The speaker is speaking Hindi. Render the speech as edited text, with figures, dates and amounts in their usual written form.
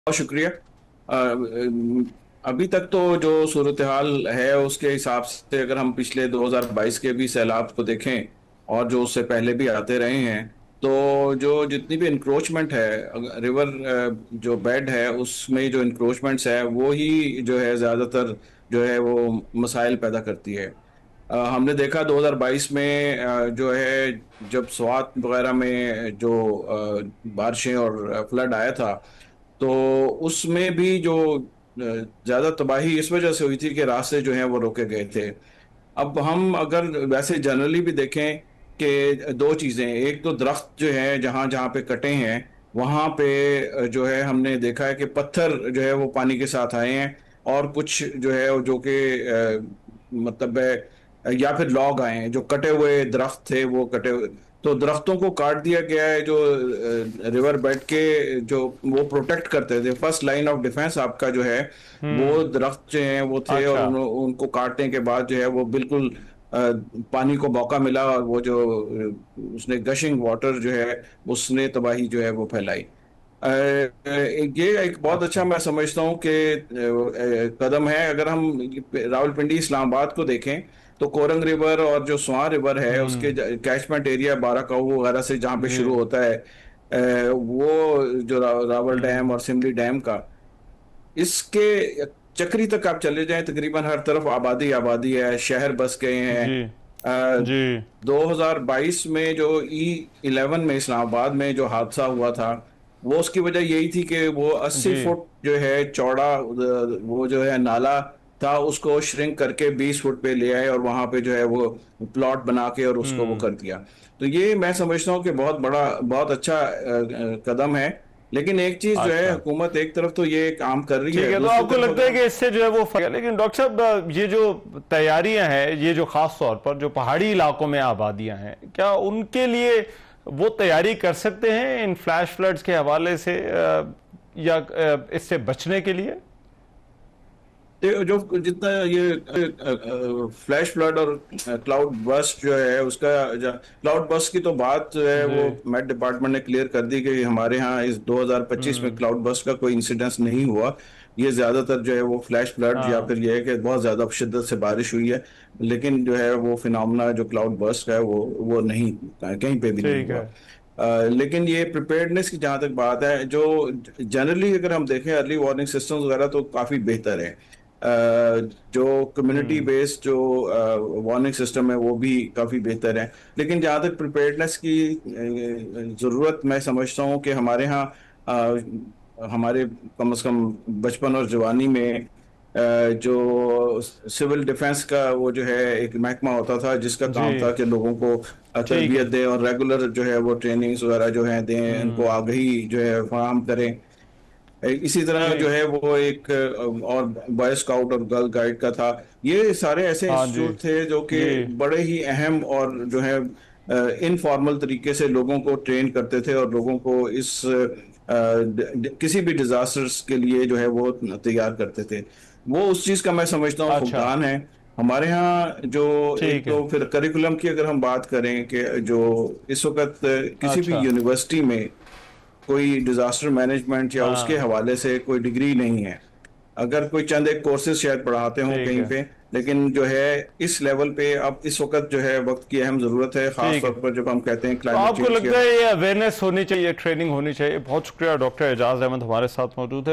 बहुत शुक्रिया। अभी तक तो जो सूरत हाल है उसके हिसाब से अगर हम पिछले 2022 के भी सैलाब को देखें और जो उससे पहले भी आते रहे हैं, तो जो जितनी भी इंक्रोचमेंट है रिवर जो बेड है उसमें जो इंक्रोचमेंट्स है वो ही जो है ज़्यादातर जो है वो मसाइल पैदा करती है। हमने देखा 2022 में जो है जब स्वात वगैरह में जो बारिशें और फ्लड आया था, तो उसमें भी जो ज्यादा तबाही इस वजह से हुई थी कि रास्ते जो हैं वो रोके गए थे। अब हम अगर वैसे जनरली भी देखें कि दो चीजें, एक तो दरख्त जो है जहां जहां पे कटे हैं वहां पे जो है हमने देखा है कि पत्थर जो है वो पानी के साथ आए हैं, और कुछ जो है वो जो कि मतलब या फिर लॉग आए हैं, जो कटे हुए दरख्त थे वो कटे हुए, तो दरख्तों को काट दिया गया है जो रिवर बेड के जो वो प्रोटेक्ट करते थे। फर्स्ट लाइन ऑफ डिफेंस आपका जो है वो हम्म। दरख्त जो हैं वो थे, और अच्छा। उनको काटने के बाद जो है वो बिल्कुल अ, पानी को मौका मिला, और वो जो उसने गशिंग वाटर जो है उसने तबाही जो है वो फैलाई। ये एक बहुत अच्छा अच्छा। मैं समझता हूँ कि कदम है। अगर हम रावलपिंडी इस्लामाबाद को देखें तो कोरंग रिवर और जो स्वां रिवर है उसके हम्म। कैचमेंट एरिया बाराकाऊ वगैरह से जहाँ पे जी। शुरू होता है, वो जो रावल डैम हम्म। और सिमली डैम का, इसके चक्री तक आप चले जाएं तकरीबन हर तरफ आबादी आबादी है, शहर बस गए हैं। जी। अ, जी। 2022 में जो E11 में इस्लामाबाद में जो हादसा हुआ था, वो उसकी वजह यही थी कि वो 80 जी। फुट जो है चौड़ा वो जो है नाला था, उसको श्रिंक करके 20 फुट पे ले आए और वहां पे जो है वो प्लॉट बना के और उसको वो हम्म। कर दिया। तो ये मैं समझता हूँ कि बहुत बड़ा बहुत अच्छा कदम है। लेकिन एक चीज जो है, अच्छा। हुकूमत एक तरफ तो ये काम कर रही ठीक है, है, तो दूसरी आपको तरफ लगता अगर है कि हम इससे जो है वो फर्क है, लेकिन डॉक्टर साहब ये जो तैयारियां हैं, ये जो खास तौर पर जो पहाड़ी इलाकों में आबादियां हैं, क्या उनके लिए वो तैयारी कर सकते हैं इन फ्लैश फ्लड्स के हवाले से, या इससे बचने के लिए? जो जितना ये फ्लैश फ्लड और क्लाउड बस्ट जो है उसका, क्लाउड बस्ट की तो बात जो है जी। वो मेट डिपार्टमेंट ने क्लियर कर दी कि हमारे यहाँ इस 2025 में हम्म। क्लाउड बस्ट का कोई इंसिडेंस नहीं हुआ। ये ज्यादातर जो है वो फ्लैश फ्लड या हाँ। फिर ये है कि बहुत ज्यादा शिद्दत से बारिश हुई है, लेकिन जो है वो फिनोमेना जो क्लाउड बस्ट का है वो नहीं, कहीं पे भी नहीं ठीक हुआ। है। लेकिन ये प्रिपेयर्डनेस की जहाँ तक बात है, जो जनरली अगर हम देखें अर्ली वार्निंग सिस्टम्स वगैरह तो काफ़ी बेहतर है। जो कम्युनिटी हम्म। बेस्ड जो वार्निंग सिस्टम है वो भी काफ़ी बेहतर है। लेकिन जहाँ तक प्रिपेयर्डनेस की ज़रूरत मैं समझता हूँ कि हमारे यहाँ हमारे कम से कम बचपन और जवानी में जो सिविल डिफेंस का वो जो है एक महकमा होता था जिसका जी। काम था कि लोगों को ठीक तरबियत है। दें और रेगुलर जो है वो ट्रेनिंग्स वगैरह जो है दें, इनको हम्म। आगही जो है फराहम करें। इसी तरह जो ठीक। है वो एक और बॉय स्काउट और गर्ल गाइड का था। ये सारे ऐसे हाँ जी। इंस्टीट्यूट थे जो कि जी। बड़े ही अहम और जो है इनफॉर्मल तरीके से लोगों को ट्रेन करते थे और लोगों को इस किसी भी डिजास्टर्स के लिए जो है वो तैयार करते थे। वो उस चीज का मैं समझता हूँ अच्छा। फुकदान है। हमारे यहाँ जो एक ठीक है। तो फिर करिकुलम की अगर हम बात करें कि जो इस वक्त किसी भी अच्छा। यूनिवर्सिटी में कोई डिजास्टर मैनेजमेंट या उसके हाँ। हवाले से कोई डिग्री नहीं है। अगर कोई चंद एक कोर्सेज शायद पढ़ाते हों ठीक कहीं है। पे, लेकिन जो है इस लेवल पे अब इस वक्त जो है वक्त की अहम जरूरत है, खास ठीक है। तौर पर जब हम कहते हैं तो क्लाइमेट आपको चेंज की। लगता है ये अवेयरनेस होनी चाहिए, ट्रेनिंग होनी चाहिए? बहुत शुक्रिया, डॉक्टर एजाज अहमद हमारे साथ मौजूद है।